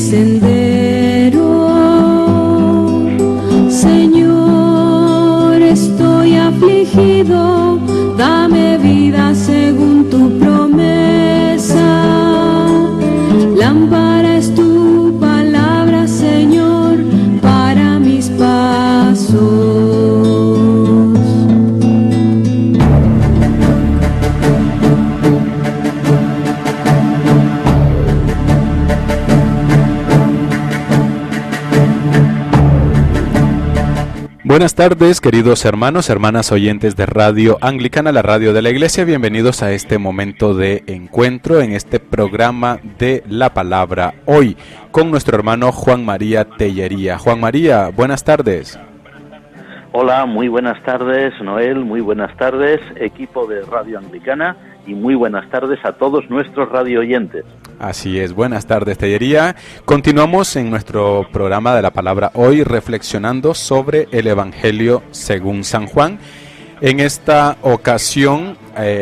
sendero. Señor, estoy afligido, dame vida según tu promesa. Lámpara es tu palabra, Señor, para mis pasos. Buenas tardes, queridos hermanos, hermanas oyentes de Radio Anglicana, la radio de la Iglesia. Bienvenidos a este momento de encuentro en este programa de la palabra hoy con nuestro hermano Juan María Tellería. Juan María, buenas tardes. Hola, muy buenas tardes, Noel, muy buenas tardes, equipo de Radio Anglicana, y muy buenas tardes a todos nuestros radio oyentes. Así es, buenas tardes, Tellería. Continuamos en nuestro programa de la palabra hoy reflexionando sobre el Evangelio según San Juan. En esta ocasión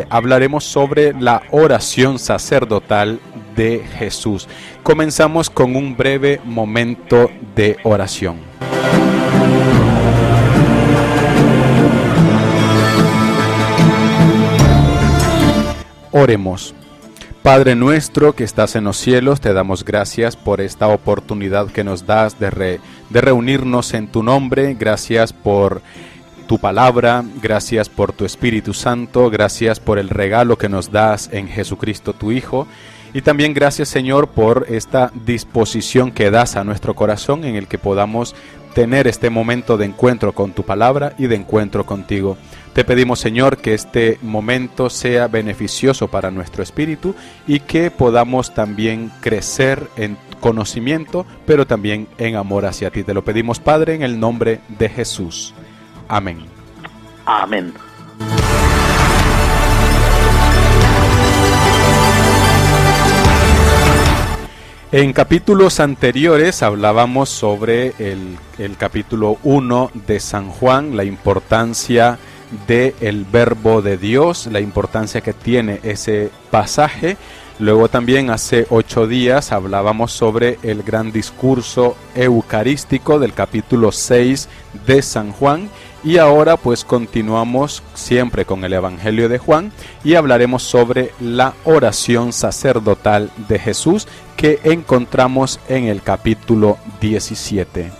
hablaremos sobre la oración sacerdotal de Jesús. Comenzamos con un breve momento de oración. Oremos. Padre nuestro que estás en los cielos, te damos gracias por esta oportunidad que nos das de reunirnos en tu nombre. Gracias por tu palabra, gracias por tu Espíritu Santo, gracias por el regalo que nos das en Jesucristo tu Hijo. Y también gracias, Señor, por esta disposición que das a nuestro corazón en el que podamos tener este momento de encuentro con tu palabra y de encuentro contigo. Te pedimos, Señor, que este momento sea beneficioso para nuestro espíritu y que podamos también crecer en conocimiento, pero también en amor hacia ti. Te lo pedimos, Padre, en el nombre de Jesús. Amén. Amén. En capítulos anteriores hablábamos sobre el capítulo 1 de San Juan, la importancia del verbo de Dios, la importancia que tiene ese pasaje. Luego también hace 8 días hablábamos sobre el gran discurso eucarístico del capítulo 6 de San Juan. Y ahora pues continuamos siempre con el Evangelio de Juan y hablaremos sobre la oración sacerdotal de Jesús que encontramos en el capítulo 17.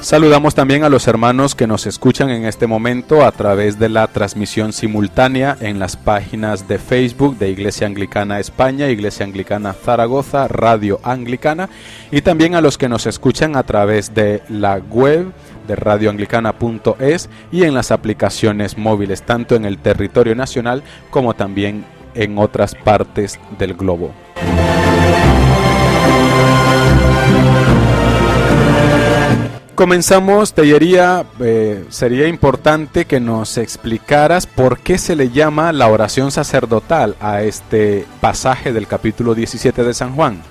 Saludamos también a los hermanos que nos escuchan en este momento a través de la transmisión simultánea en las páginas de Facebook de Iglesia Anglicana España, Iglesia Anglicana Zaragoza, Radio Anglicana, y también a los que nos escuchan a través de la web de radioanglicana.es y en las aplicaciones móviles, tanto en el territorio nacional como también en otras partes del globo. Comenzamos, Tellería, sería importante que nos explicaras por qué se le llama la oración sacerdotal a este pasaje del capítulo 17 de San Juan.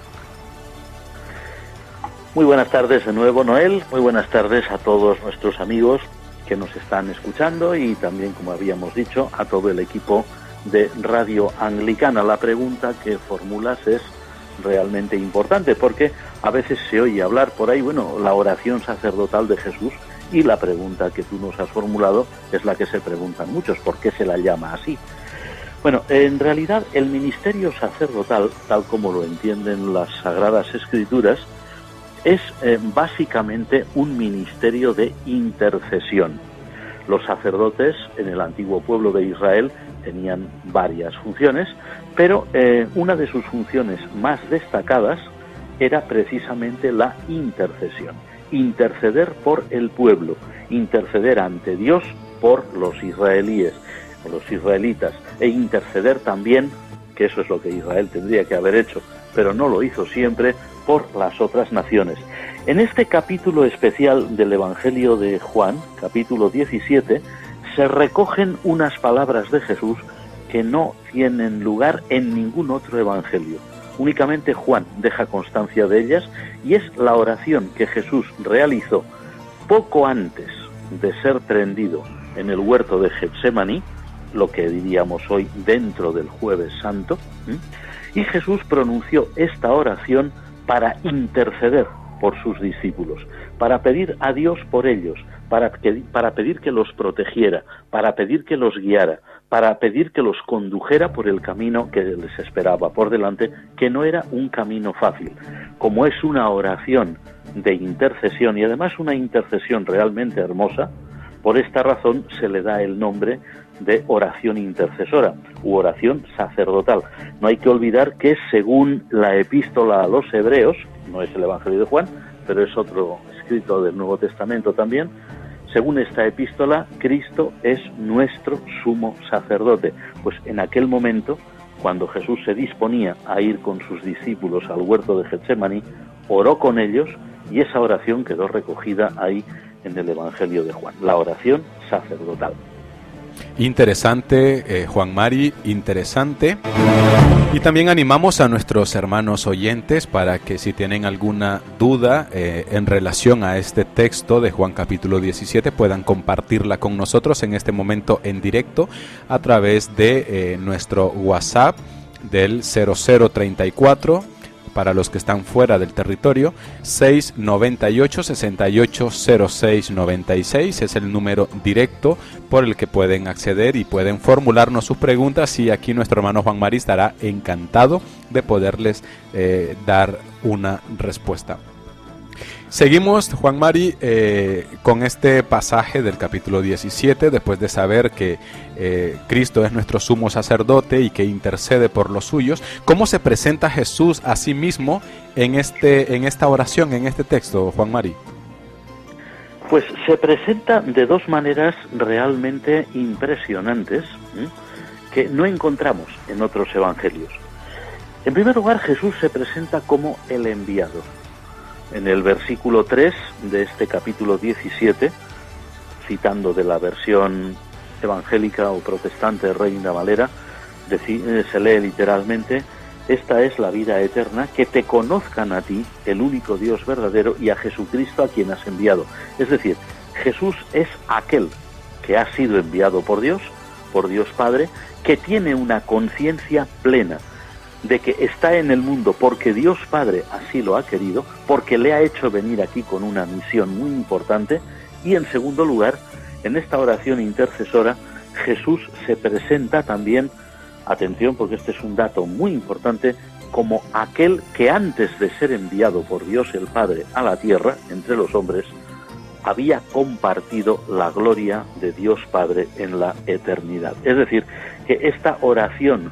Muy buenas tardes de nuevo, Noel, muy buenas tardes a todos nuestros amigos que nos están escuchando y también, como habíamos dicho, a todo el equipo de Radio Anglicana. La pregunta que formulas es realmente importante porque a veces se oye hablar por ahí, la oración sacerdotal de Jesús, y la pregunta que tú nos has formulado es la que se preguntan muchos: ¿por qué se la llama así? Bueno, en realidad el ministerio sacerdotal, tal como lo entienden las Sagradas Escrituras, es básicamente un ministerio de intercesión. Los sacerdotes en el antiguo pueblo de Israel tenían varias funciones, pero una de sus funciones más destacadas era precisamente la intercesión. Interceder por el pueblo, interceder ante Dios por los israelíes, los israelitas, e interceder también, que eso es lo que Israel tendría que haber hecho, pero no lo hizo siempre, por las otras naciones. En este capítulo especial del Evangelio de Juan, capítulo 17, se recogen unas palabras de Jesús que no tienen lugar en ningún otro evangelio. Únicamente Juan deja constancia de ellas, y es la oración que Jesús realizó poco antes de ser prendido en el huerto de Getsemaní, lo que diríamos hoy dentro del Jueves Santo, y Jesús pronunció esta oración para interceder por sus discípulos, para pedir a Dios por ellos, para pedir que los protegiera, para pedir que los guiara, para pedir que los condujera por el camino que les esperaba por delante, que no era un camino fácil. Como es una oración de intercesión y además una intercesión realmente hermosa, por esta razón se le da el nombre de oración intercesora u oración sacerdotal. No hay que olvidar que según la epístola a los Hebreos, no es el Evangelio de Juan, pero es otro escrito del Nuevo Testamento también, según esta epístola, Cristo es nuestro sumo sacerdote. Pues en aquel momento, cuando Jesús se disponía a ir con sus discípulos al huerto de Getsemaní, oró con ellos y esa oración quedó recogida ahí en el Evangelio de Juan, la oración sacerdotal. Interesante, Juan Mari, interesante. Y también animamos a nuestros hermanos oyentes para que si tienen alguna duda en relación a este texto de Juan capítulo 17 puedan compartirla con nosotros en este momento en directo a través de nuestro WhatsApp del 0034 para los que están fuera del territorio, 698-680696 es el número directo por el que pueden acceder y pueden formularnos sus preguntas y aquí nuestro hermano Juan Mari estará encantado de poderles dar una respuesta. Seguimos, Juan Mari, con este pasaje del capítulo 17, después de saber que Cristo es nuestro sumo sacerdote y que intercede por los suyos. ¿Cómo se presenta Jesús a sí mismo en esta oración, en este texto, Juan Mari? Pues se presenta de dos maneras realmente impresionantes, que no encontramos en otros evangelios. En primer lugar, Jesús se presenta como el enviado. En el versículo 3 de este capítulo 17, citando de la versión evangélica o protestante Reina Valera, se lee literalmente: esta es la vida eterna, que te conozcan a ti, el único Dios verdadero, y a Jesucristo a quien has enviado. Es decir, Jesús es aquel que ha sido enviado por Dios Padre, que tiene una conciencia plena de que está en el mundo porque Dios Padre así lo ha querido, porque le ha hecho venir aquí con una misión muy importante. Y en segundo lugar, en esta oración intercesora, Jesús se presenta también, atención porque este es un dato muy importante, como aquel que antes de ser enviado por Dios el Padre a la tierra, entre los hombres, había compartido la gloria de Dios Padre en la eternidad. Es decir, que esta oración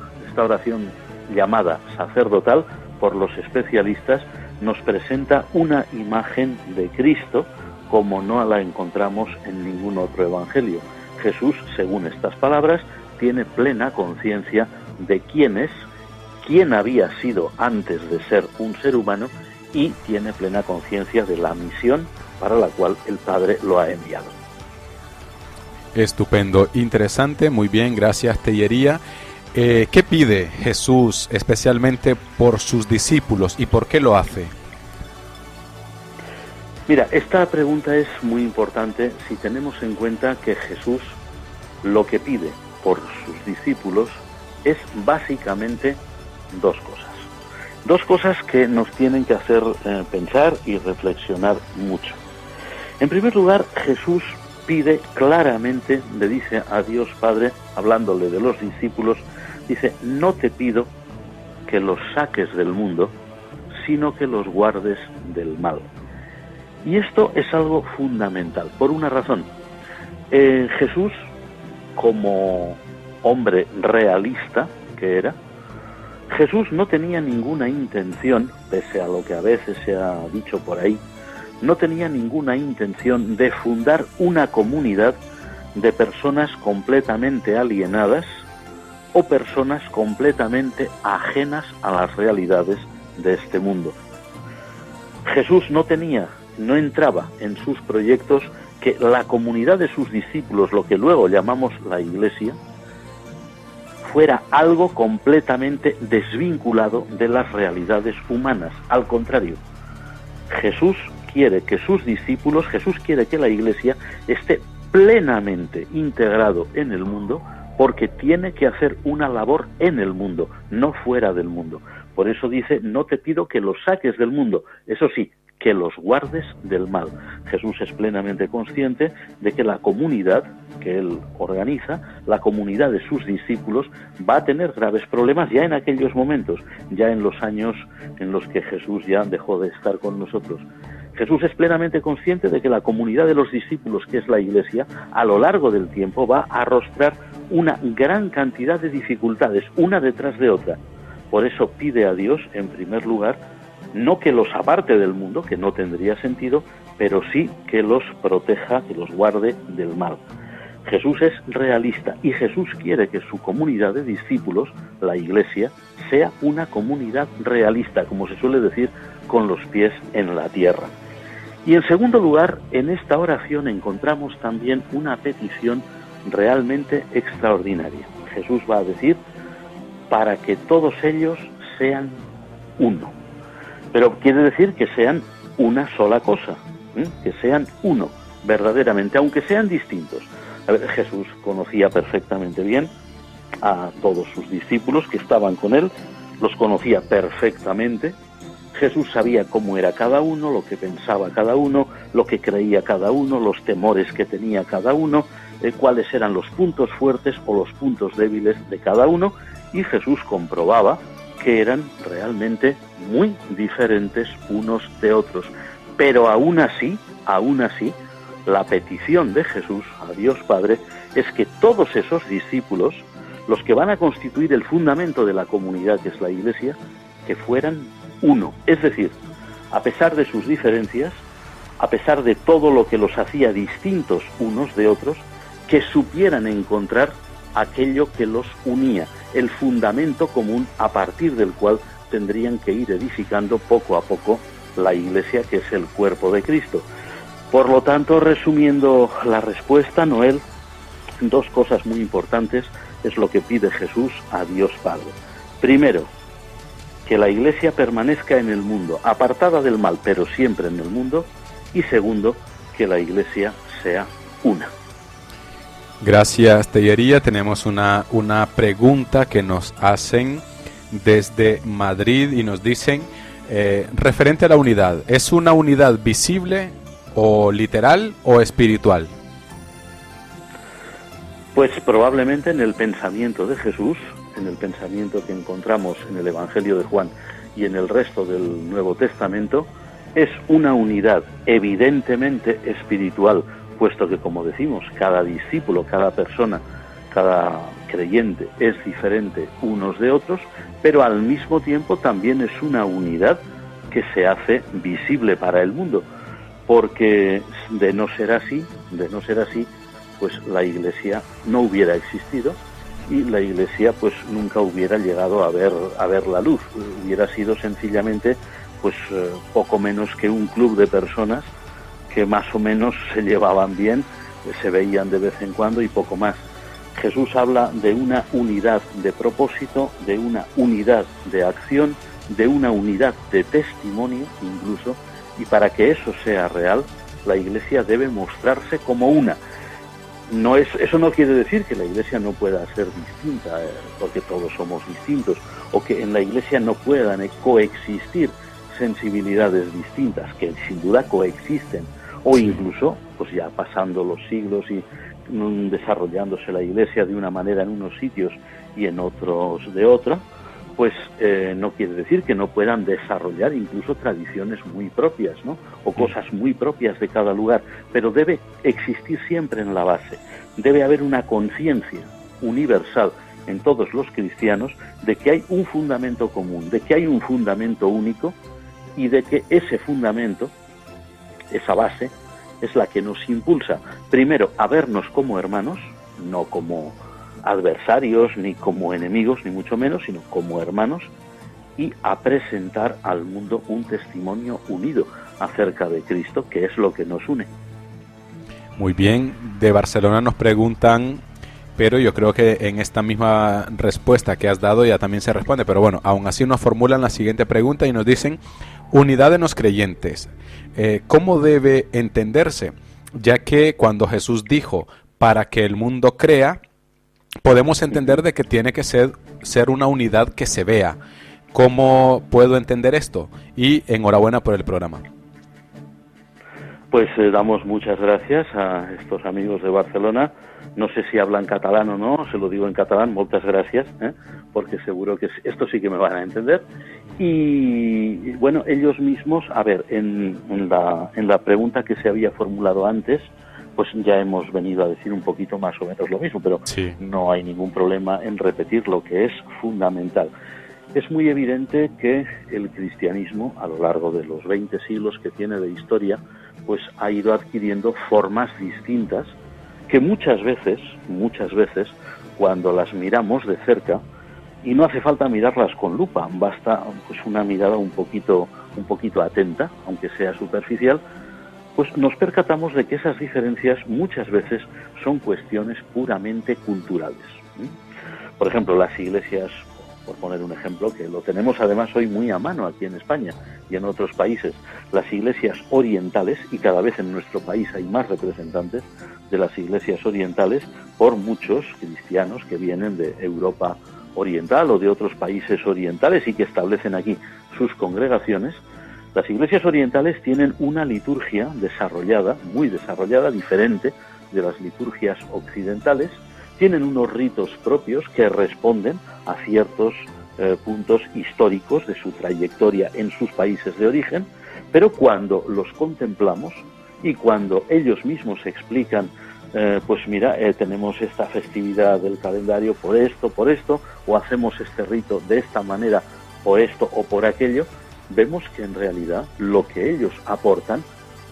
llamada sacerdotal por los especialistas, nos presenta una imagen de Cristo como no la encontramos en ningún otro evangelio. Jesús, según estas palabras, tiene plena conciencia de quién es, quién había sido antes de ser un ser humano, y tiene plena conciencia de la misión para la cual el Padre lo ha enviado. Estupendo, interesante, muy bien, gracias Tellería. ¿Qué pide Jesús especialmente por sus discípulos y por qué lo hace? Mira, esta pregunta es muy importante si tenemos en cuenta que Jesús lo que pide por sus discípulos es básicamente dos cosas. Dos cosas que nos tienen que hacer pensar y reflexionar mucho. En primer lugar, Jesús pide claramente, le dice a Dios Padre, hablándole de los discípulos, dice: no te pido que los saques del mundo, sino que los guardes del mal. Y esto es algo fundamental, por una razón. Jesús, como hombre realista que era, Jesús no tenía ninguna intención, pese a lo que a veces se ha dicho por ahí, no tenía ninguna intención de fundar una comunidad de personas completamente alienadas o personas completamente ajenas a las realidades de este mundo. Jesús no entraba en sus proyectos que la comunidad de sus discípulos, lo que luego llamamos la Iglesia, fuera algo completamente desvinculado de las realidades humanas. Al contrario, Jesús quiere que sus discípulos, Jesús quiere que la Iglesia esté plenamente integrado en el mundo porque tiene que hacer una labor en el mundo, no fuera del mundo. Por eso dice, no te pido que los saques del mundo, eso sí, que los guardes del mal. Jesús es plenamente consciente de que la comunidad que él organiza, la comunidad de sus discípulos, va a tener graves problemas ya en aquellos momentos, ya en los años en los que Jesús ya dejó de estar con nosotros. Jesús es plenamente consciente de que la comunidad de los discípulos, que es la Iglesia, a lo largo del tiempo va a arrostrar una gran cantidad de dificultades, una detrás de otra. Por eso pide a Dios, en primer lugar, no que los aparte del mundo, que no tendría sentido, pero sí que los proteja, que los guarde del mal. Jesús es realista y Jesús quiere que su comunidad de discípulos, la Iglesia, sea una comunidad realista, como se suele decir, con los pies en la tierra. Y en segundo lugar, en esta oración encontramos también una petición realmente extraordinaria. Jesús va a decir, para que todos ellos sean uno. Pero quiere decir que sean una sola cosa, que sean uno, verdaderamente, aunque sean distintos. A ver, Jesús conocía perfectamente bien a todos sus discípulos que estaban con él, los conocía perfectamente. Jesús sabía cómo era cada uno, lo que pensaba cada uno, lo que creía cada uno, los temores que tenía cada uno, cuáles eran los puntos fuertes o los puntos débiles de cada uno, y Jesús comprobaba que eran realmente muy diferentes unos de otros. Pero aún así, la petición de Jesús a Dios Padre es que todos esos discípulos, los que van a constituir el fundamento de la comunidad que es la Iglesia, que fueran uno. Es decir, a pesar de sus diferencias, a pesar de todo lo que los hacía distintos unos de otros, que supieran encontrar aquello que los unía, el fundamento común a partir del cual tendrían que ir edificando poco a poco la Iglesia, que es el cuerpo de Cristo. Por lo tanto, resumiendo la respuesta, Noel, dos cosas muy importantes es lo que pide Jesús a Dios Padre. Primero, que la Iglesia permanezca en el mundo, apartada del mal, pero siempre en el mundo. Y segundo, que la Iglesia sea una. Gracias, Tellería. Tenemos una pregunta que nos hacen desde Madrid y nos dicen, referente a la unidad, ¿es una unidad visible o literal o espiritual? Pues probablemente en el pensamiento de Jesús, en el pensamiento que encontramos en el Evangelio de Juan y en el resto del Nuevo Testamento, es una unidad evidentemente espiritual, puesto que, como decimos, cada discípulo, cada persona, cada creyente es diferente unos de otros, pero al mismo tiempo también es una unidad que se hace visible para el mundo, porque de no ser así, pues la Iglesia no hubiera existido y la Iglesia pues nunca hubiera llegado a ver la luz, hubiera sido sencillamente pues poco menos que un club de personas que más o menos se llevaban bien, se veían de vez en cuando y poco más. Jesús habla de una unidad de propósito, de una unidad de acción, de una unidad de testimonio incluso, y para que eso sea real, la Iglesia debe mostrarse como una. Eso no quiere decir que la Iglesia no pueda ser distinta, porque todos somos distintos, o que en la Iglesia no puedan coexistir sensibilidades distintas, que sin duda coexisten, o incluso, pues ya pasando los siglos y desarrollándose la Iglesia de una manera en unos sitios y en otros de otra, pues no quiere decir que no puedan desarrollar incluso tradiciones muy propias, ¿no? O cosas muy propias de cada lugar, pero debe existir siempre en la base. Debe haber una conciencia universal en todos los cristianos de que hay un fundamento común, de que hay un fundamento único y de que ese fundamento, esa base, es la que nos impulsa, primero, a vernos como hermanos, no como adversarios, ni como enemigos, ni mucho menos, sino como hermanos, y a presentar al mundo un testimonio unido acerca de Cristo, que es lo que nos une. Muy bien, de Barcelona nos preguntan, pero yo creo que en esta misma respuesta que has dado ya también se responde, pero bueno, aún así nos formulan la siguiente pregunta y nos dicen, unidad en los creyentes, ¿cómo debe entenderse? Ya que cuando Jesús dijo, para que el mundo crea, podemos entender de que tiene que ser una unidad que se vea. ¿Cómo puedo entender esto? Y enhorabuena por el programa. Pues damos muchas gracias a estos amigos de Barcelona. No sé si hablan catalán o no, se lo digo en catalán, muchas gracias, porque seguro que esto sí que me van a entender. Y bueno, ellos mismos, a ver, en la pregunta que se había formulado antes, pues ya hemos venido a decir un poquito más o menos lo mismo, pero sí, no hay ningún problema en repetir lo que es fundamental. Es muy evidente que el cristianismo, a lo largo de los 20 siglos que tiene de historia, pues ha ido adquiriendo formas distintas que muchas veces, cuando las miramos de cerca, y no hace falta mirarlas con lupa, basta pues una mirada un poquito atenta, aunque sea superficial, pues nos percatamos de que esas diferencias muchas veces son cuestiones puramente culturales. Por ejemplo, las iglesias, por poner un ejemplo, que lo tenemos además hoy muy a mano aquí en España y en otros países, las iglesias orientales, y cada vez en nuestro país hay más representantes de las iglesias orientales por muchos cristianos que vienen de Europa oriental o de otros países orientales y que establecen aquí sus congregaciones. Las iglesias orientales tienen una liturgia desarrollada, muy desarrollada, diferente de las liturgias occidentales. Tienen unos ritos propios que responden a ciertos puntos históricos de su trayectoria en sus países de origen, pero cuando los contemplamos y cuando ellos mismos explican, pues mira, tenemos esta festividad del calendario por esto, o hacemos este rito de esta manera, por esto o por aquello, vemos que en realidad lo que ellos aportan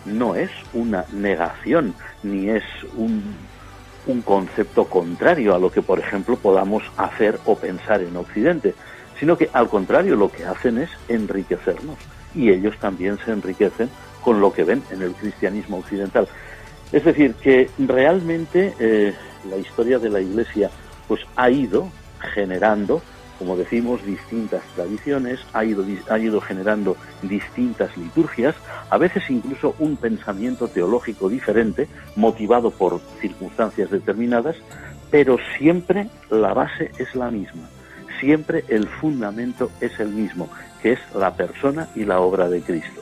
no es una negación, ni es un concepto contrario a lo que, por ejemplo, podamos hacer o pensar en Occidente, sino que al contrario lo que hacen es enriquecernos, y ellos también se enriquecen con lo que ven en el cristianismo occidental. Es decir, que realmente la historia de la Iglesia pues ha ido generando, como decimos, distintas tradiciones, ha ido generando distintas liturgias, a veces incluso un pensamiento teológico diferente, motivado por circunstancias determinadas, pero siempre la base es la misma, siempre el fundamento es el mismo, que es la persona y la obra de Cristo.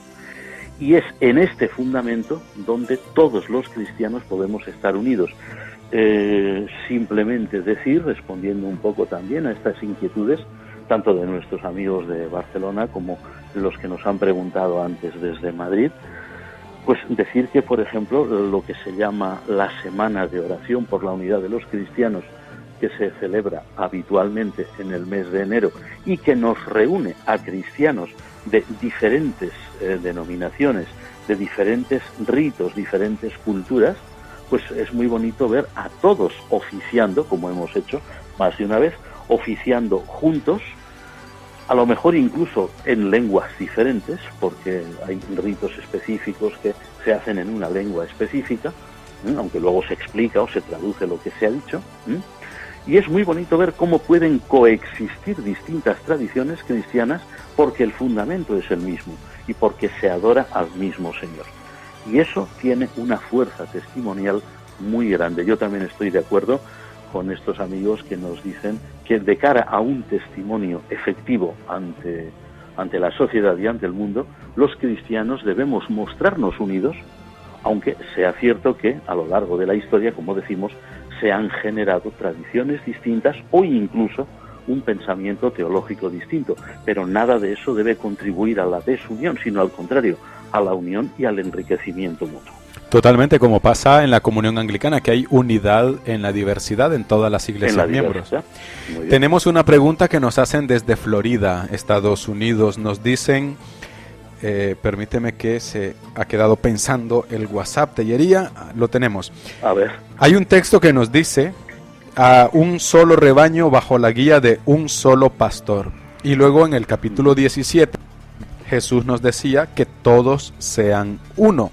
Y es en este fundamento donde todos los cristianos podemos estar unidos. Simplemente decir, respondiendo un poco también a estas inquietudes, tanto de nuestros amigos de Barcelona como los que nos han preguntado antes desde Madrid, pues decir que, por ejemplo, lo que se llama la Semana de Oración por la Unidad de los Cristianos, que se celebra habitualmente en el mes de enero y que nos reúne a cristianos de diferentes denominaciones, de diferentes ritos, diferentes culturas, pues es muy bonito ver a todos oficiando, como hemos hecho más de una vez, oficiando juntos, a lo mejor incluso en lenguas diferentes, porque hay ritos específicos que se hacen en una lengua específica, aunque luego se explica o se traduce lo que se ha dicho, y es muy bonito ver cómo pueden coexistir distintas tradiciones cristianas porque el fundamento es el mismo y porque se adora al mismo Señor. Y eso tiene una fuerza testimonial muy grande. Yo también estoy de acuerdo con estos amigos que nos dicen que de cara a un testimonio efectivo ante la sociedad y ante el mundo, los cristianos debemos mostrarnos unidos, aunque sea cierto que a lo largo de la historia, como decimos, se han generado tradiciones distintas o incluso un pensamiento teológico distinto, pero nada de eso debe contribuir a la desunión, sino al contrario, a la unión y al enriquecimiento mutuo. Totalmente, como pasa en la comunión anglicana, que hay unidad en la diversidad en todas las iglesias miembros. Tenemos una pregunta que nos hacen desde Florida, Estados Unidos. Nos dicen, permíteme que se ha quedado pensando el WhatsApp, Tellería, lo tenemos. A ver. Hay un texto que nos dice, a un solo rebaño bajo la guía de un solo pastor. Y luego en el capítulo 17, Jesús nos decía que todos sean uno.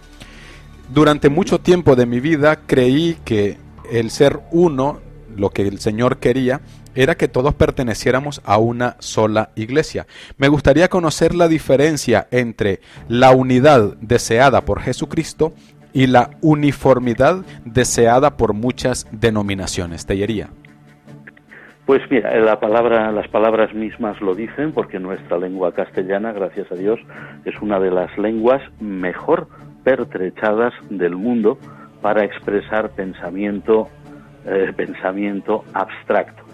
Durante mucho tiempo de mi vida creí que el ser uno, lo que el Señor quería, era que todos perteneciéramos a una sola iglesia. Me gustaría conocer la diferencia entre la unidad deseada por Jesucristo y la uniformidad deseada por muchas denominaciones. Tellería. Pues mira, las palabras mismas lo dicen, porque nuestra lengua castellana, gracias a Dios, es una de las lenguas mejor pertrechadas del mundo para expresar pensamiento abstracto.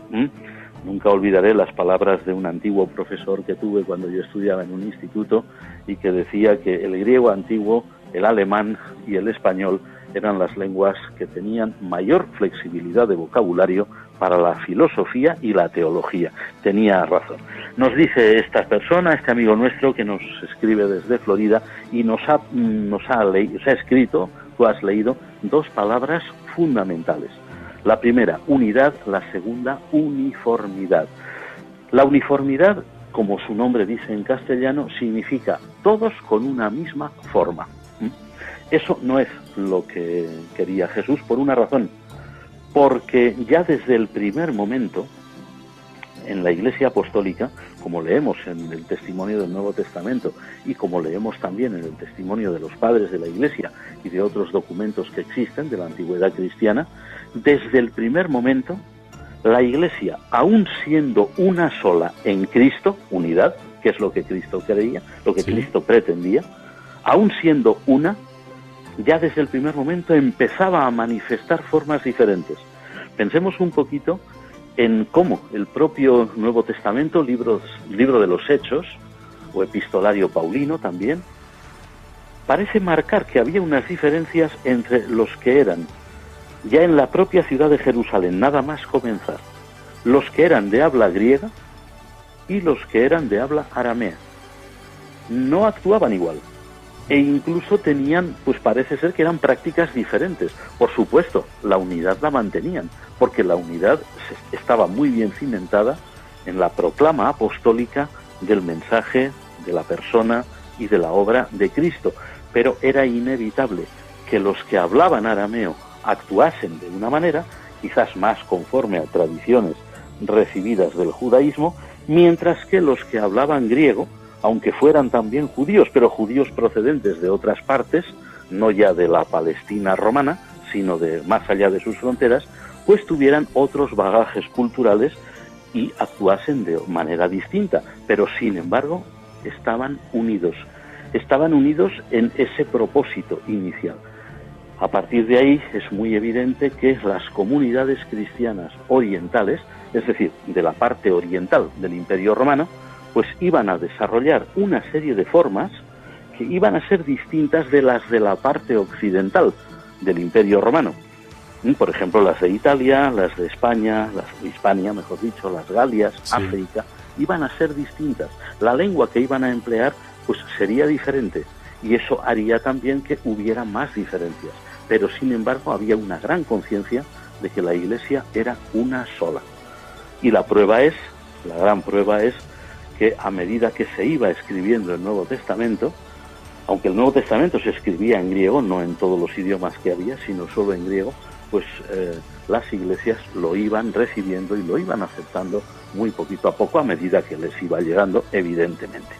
Nunca olvidaré las palabras de un antiguo profesor que tuve cuando yo estudiaba en un instituto y que decía que el griego antiguo, el alemán y el español eran las lenguas que tenían mayor flexibilidad de vocabulario para la filosofía y la teología. Tenía razón. Nos dice esta persona, este amigo nuestro que nos escribe desde Florida y nos ha escrito, tú has leído, dos palabras fundamentales. La primera, unidad; la segunda, uniformidad. La uniformidad, como su nombre dice en castellano, significa todos con una misma forma. Eso no es lo que quería Jesús, por una razón, porque ya desde el primer momento, en la Iglesia Apostólica, como leemos en el testimonio del Nuevo Testamento y como leemos también en el testimonio de los padres de la Iglesia y de otros documentos que existen de la antigüedad cristiana, desde el primer momento, la Iglesia, aún siendo una sola en Cristo, unidad, que es lo que Cristo creía, lo que Cristo pretendía, aún siendo una, ya desde el primer momento empezaba a manifestar formas diferentes. Pensemos un poquito en cómo el propio Nuevo Testamento, libro de los Hechos, o epistolario paulino también, parece marcar que había unas diferencias entre los que eran, ya en la propia ciudad de Jerusalén, nada más comenzar, los que eran de habla griega y los que eran de habla aramea. No actuaban igual. E incluso tenían, pues parece ser que eran prácticas diferentes. Por supuesto, la unidad la mantenían, porque la unidad estaba muy bien cimentada en la proclama apostólica del mensaje, de la persona y de la obra de Cristo. Pero era inevitable que los que hablaban arameo actuasen de una manera, quizás más conforme a tradiciones recibidas del judaísmo, mientras que los que hablaban griego, aunque fueran también judíos, pero judíos procedentes de otras partes, no ya de la Palestina romana, sino de más allá de sus fronteras, pues tuvieran otros bagajes culturales y actuasen de manera distinta, pero sin embargo estaban unidos en ese propósito inicial. A partir de ahí es muy evidente que las comunidades cristianas orientales, es decir, de la parte oriental del Imperio Romano, pues iban a desarrollar una serie de formas que iban a ser distintas de las de la parte occidental del Imperio Romano. Por ejemplo, las de Italia, las de España, las de Hispania, mejor dicho, las Galias, África, iban a ser distintas. La lengua que iban a emplear, pues sería diferente, y eso haría también que hubiera más diferencias. Pero, sin embargo, había una gran conciencia de que la Iglesia era una sola. Y la gran prueba es que a medida que se iba escribiendo el Nuevo Testamento, aunque el Nuevo Testamento se escribía en griego, no en todos los idiomas que había, sino solo en griego, pues las iglesias lo iban recibiendo y lo iban aceptando muy poquito a poco a medida que les iba llegando, evidentemente.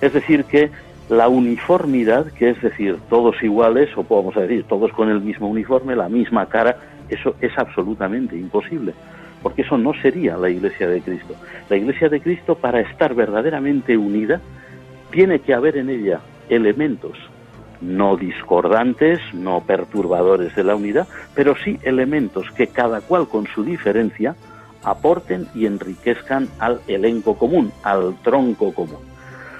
Es decir, que la uniformidad, que es decir, todos iguales, o podemos decir, todos con el mismo uniforme, la misma cara, eso es absolutamente imposible, porque eso no sería la Iglesia de Cristo. La Iglesia de Cristo, para estar verdaderamente unida, tiene que haber en ella elementos no discordantes, no perturbadores de la unidad, pero sí elementos que cada cual con su diferencia aporten y enriquezcan al elenco común, al tronco común.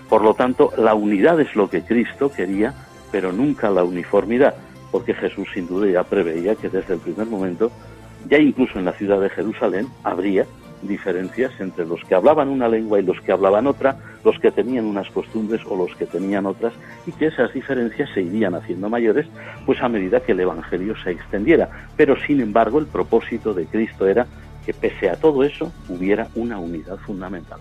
Por lo tanto, la unidad es lo que Cristo quería, pero nunca la uniformidad, porque Jesús sin duda ya preveía que desde el primer momento, ya incluso en la ciudad de Jerusalén, habría diferencias entre los que hablaban una lengua y los que hablaban otra, los que tenían unas costumbres o los que tenían otras, y que esas diferencias se irían haciendo mayores pues a medida que el Evangelio se extendiera. Pero sin embargo el propósito de Cristo era que pese a todo eso hubiera una unidad fundamental.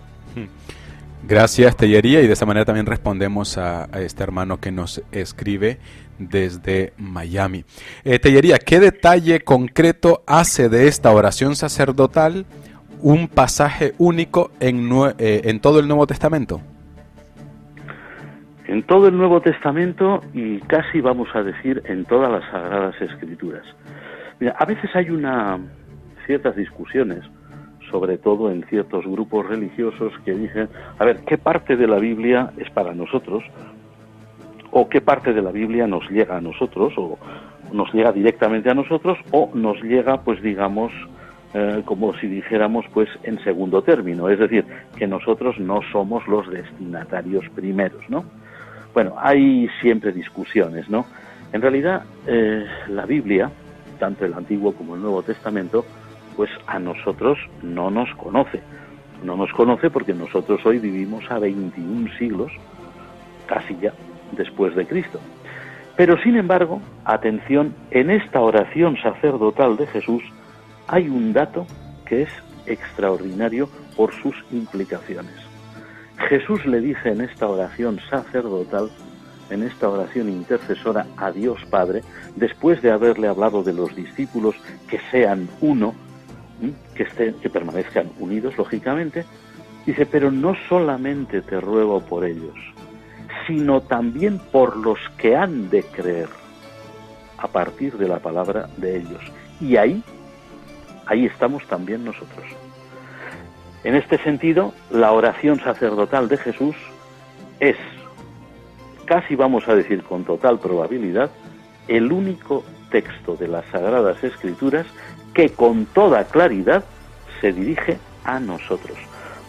Gracias, Tellería, y de esa manera también respondemos a este hermano que nos escribe desde Miami. Tellería, ¿qué detalle concreto hace de esta oración sacerdotal un pasaje único en todo el Nuevo Testamento? En todo el Nuevo Testamento y casi vamos a decir en todas las Sagradas Escrituras. Mira, a veces hay ciertas discusiones sobre todo en ciertos grupos religiosos que dicen, a ver, ¿qué parte de la Biblia es para nosotros? ¿O qué parte de la Biblia nos llega a nosotros? ¿O nos llega directamente a nosotros? ¿O nos llega, pues digamos, como si dijéramos, pues en segundo término? Es decir, que nosotros no somos los destinatarios primeros, ¿no? Bueno, hay siempre discusiones, ¿no? En realidad, la Biblia, tanto el Antiguo como el Nuevo Testamento, pues a nosotros no nos conoce. No nos conoce porque nosotros hoy vivimos a 21 siglos, casi ya, después de Cristo. Pero sin embargo, atención, en esta oración sacerdotal de Jesús hay un dato que es extraordinario por sus implicaciones. Jesús le dice en esta oración sacerdotal, en esta oración intercesora a Dios Padre, después de haberle hablado de los discípulos que sean uno, que permanezcan unidos, lógicamente, dice, pero no solamente te ruego por ellos, sino también por los que han de creer a partir de la palabra de ellos. Y ahí estamos también nosotros. En este sentido, la oración sacerdotal de Jesús es, casi vamos a decir con total probabilidad, el único texto de las Sagradas Escrituras que con toda claridad se dirige a nosotros.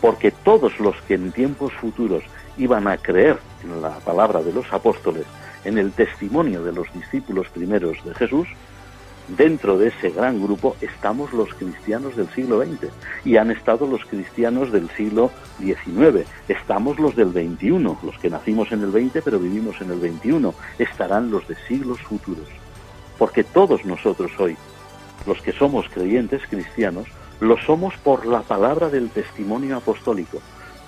Porque todos los que en tiempos futuros iban a creer en la palabra de los apóstoles, en el testimonio de los discípulos primeros de Jesús, dentro de ese gran grupo estamos los cristianos del siglo XX y han estado los cristianos del siglo XIX, estamos los del XXI, los que nacimos en el XX pero vivimos en el XXI, estarán los de siglos futuros, porque todos nosotros hoy, los que somos creyentes cristianos, lo somos por la palabra del testimonio apostólico.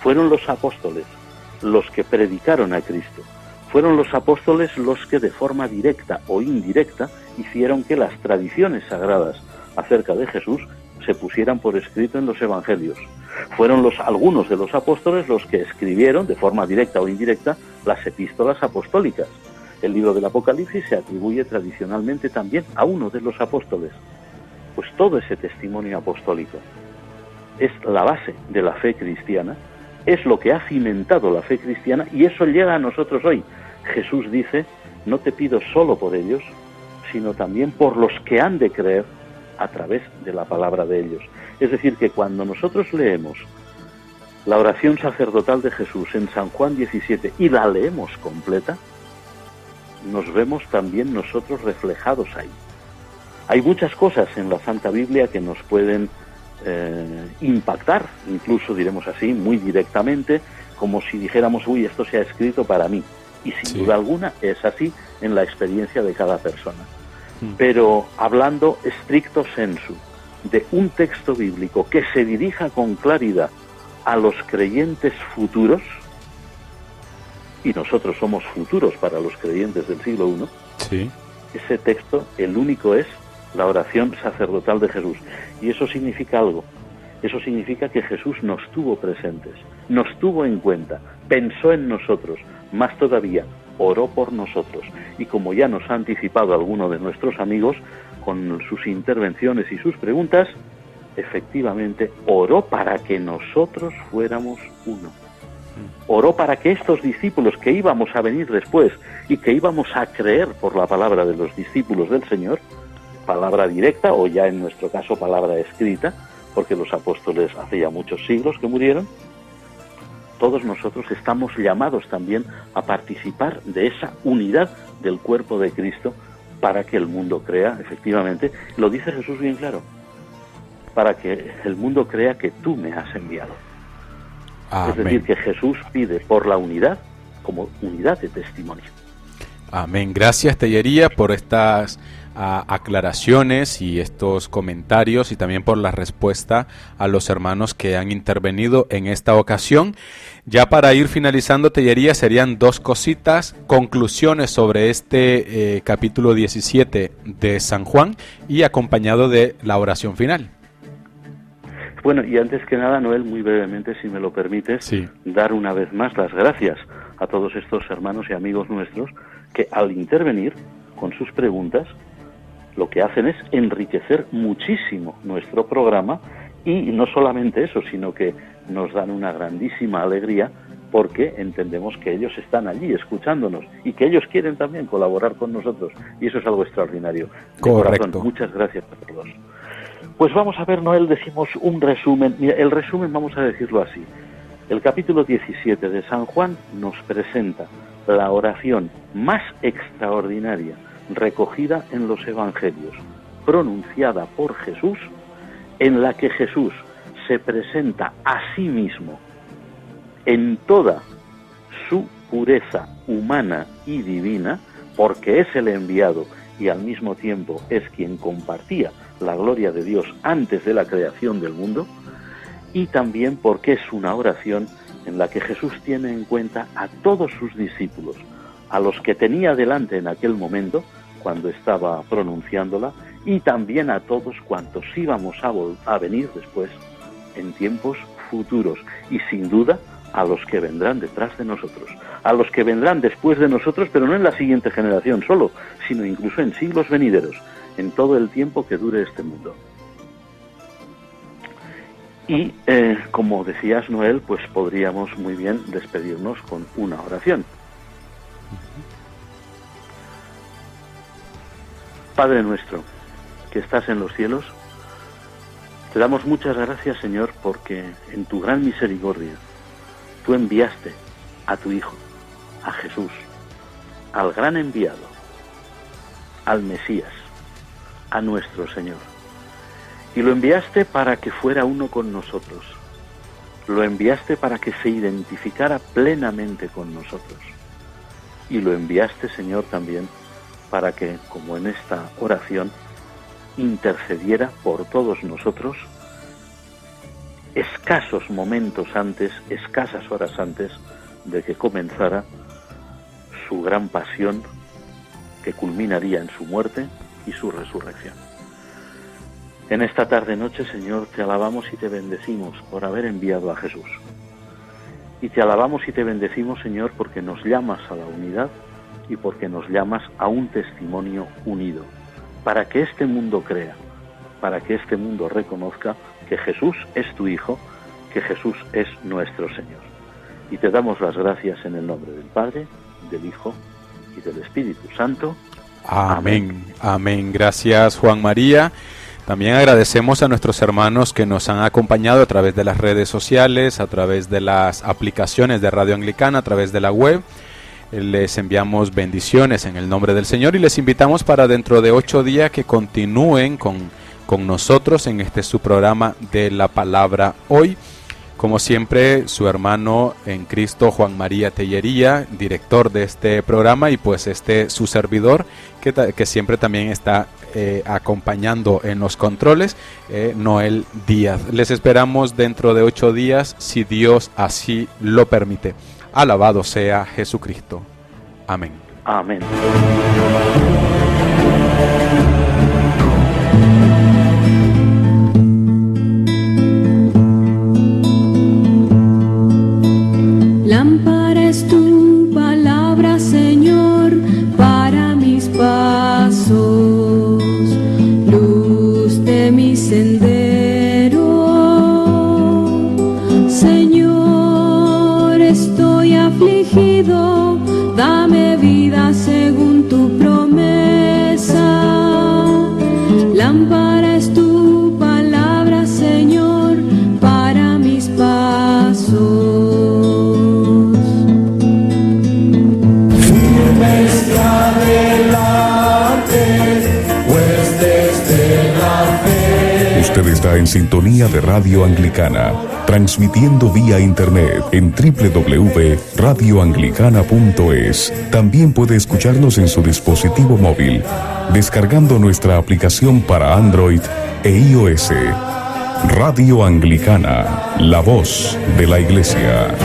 Fueron los apóstoles los que predicaron a Cristo. Fueron los apóstoles los que de forma directa o indirecta hicieron que las tradiciones sagradas acerca de Jesús se pusieran por escrito en los evangelios. Fueron algunos de los apóstoles los que escribieron de forma directa o indirecta las epístolas apostólicas. El libro del Apocalipsis se atribuye tradicionalmente también a uno de los apóstoles. Pues todo ese testimonio apostólico es la base de la fe cristiana, es lo que ha cimentado la fe cristiana y eso llega a nosotros hoy. Jesús dice, no te pido solo por ellos, sino también por los que han de creer a través de la palabra de ellos. Es decir, que cuando nosotros leemos la oración sacerdotal de Jesús en San Juan 17 y la leemos completa, nos vemos también nosotros reflejados ahí. Hay muchas cosas en la Santa Biblia que nos pueden impactar, incluso diremos así, muy directamente, como si dijéramos, uy, esto se ha escrito para mí. Y sin duda alguna es así en la experiencia de cada persona. Pero hablando stricto sensu de un texto bíblico que se dirija con claridad a los creyentes futuros, y nosotros somos futuros para los creyentes del siglo I, ese texto, el único es la oración sacerdotal de Jesús. Y eso significa algo. Eso significa que Jesús nos tuvo presentes, nos tuvo en cuenta, pensó en nosotros, más todavía, oró por nosotros. Y como ya nos ha anticipado alguno de nuestros amigos con sus intervenciones y sus preguntas, efectivamente oró para que nosotros fuéramos uno. Oró para que estos discípulos que íbamos a venir después y que íbamos a creer por la palabra de los discípulos del Señor, palabra directa o ya en nuestro caso palabra escrita, porque los apóstoles hace ya muchos siglos que murieron, todos nosotros estamos llamados también a participar de esa unidad del cuerpo de Cristo para que el mundo crea, efectivamente, lo dice Jesús bien claro, para que el mundo crea que tú me has enviado. Amén. Es decir, que Jesús pide por la unidad como unidad de testimonio. Amén. Gracias, Tellería, por estas aclaraciones y estos comentarios y también por la respuesta a los hermanos que han intervenido en esta ocasión. Ya para ir finalizando, Tellería, serían dos cositas, conclusiones sobre este capítulo 17 de San Juan y acompañado de la oración final. Bueno, y antes que nada, Noel, muy brevemente, si me lo permites, dar una vez más las gracias a todos estos hermanos y amigos nuestros que al intervenir con sus preguntas, lo que hacen es enriquecer muchísimo nuestro programa Y no solamente eso, sino que nos dan una grandísima alegría porque entendemos que ellos están allí escuchándonos y que ellos quieren también colaborar con nosotros, y eso es algo extraordinario. Correcto. Corazón, muchas gracias a todos. Pues vamos a ver, Noel, decimos un resumen. Mira, el resumen vamos a decirlo así. El capítulo 17 de San Juan nos presenta la oración más extraordinaria recogida en los evangelios, pronunciada por Jesús, en la que Jesús se presenta a sí mismo en toda su pureza humana y divina, porque es el enviado y al mismo tiempo es quien compartía la gloria de Dios antes de la creación del mundo, y también porque es una oración en la que Jesús tiene en cuenta a todos sus discípulos, a los que tenía delante en aquel momento, cuando estaba pronunciándola, y también a todos cuantos íbamos a venir después, en tiempos futuros, y sin duda a los que vendrán detrás de nosotros, a los que vendrán después de nosotros, pero no en la siguiente generación solo, sino incluso en siglos venideros, en todo el tiempo que dure este mundo. Y, como decías, Noel, pues podríamos muy bien despedirnos con una oración. Padre nuestro, que estás en los cielos, te damos muchas gracias, Señor, porque en tu gran misericordia tú enviaste a tu Hijo, a Jesús, al gran enviado, al Mesías, a nuestro Señor. Y lo enviaste para que fuera uno con nosotros. Lo enviaste para que se identificara plenamente con nosotros. Y lo enviaste, Señor, también para que, como en esta oración, intercediera por todos nosotros escasos momentos antes, escasas horas antes de que comenzara su gran pasión, que culminaría en su muerte y su resurrección. En esta tarde-noche, Señor, te alabamos y te bendecimos por haber enviado a Jesús. Y te alabamos y te bendecimos, Señor, porque nos llamas a la unidad y porque nos llamas a un testimonio unido, para que este mundo crea, para que este mundo reconozca que Jesús es tu Hijo, que Jesús es nuestro Señor. Y te damos las gracias en el nombre del Padre, del Hijo y del Espíritu Santo. Amén. Amén. Gracias, Juan María. También agradecemos a nuestros hermanos que nos han acompañado a través de las redes sociales, a través de las aplicaciones de Radio Anglicana, a través de la web. Les enviamos bendiciones en el nombre del Señor y les invitamos para dentro de 8 días que continúen con nosotros en este su programa de la Palabra Hoy. Como siempre, su hermano en Cristo, Juan María Tellería, director de este programa, y pues su servidor, que siempre también está acompañando en los controles, Noel Díaz. Les esperamos dentro de 8 días, si Dios así lo permite. Alabado sea Jesucristo. Amén. Amén. Lámpara es tu palabra, Señor, para mis pasos, luz de mi sendero. Señor, estoy afligido, dame vida según tu promesa. Lámpara es tu palabra, Señor, para mis pasos. Usted está en sintonía de Radio Anglicana, transmitiendo vía internet en www.radioanglicana.es. También puede escucharnos en su dispositivo móvil, descargando nuestra aplicación para Android e iOS. Radio Anglicana, la voz de la Iglesia.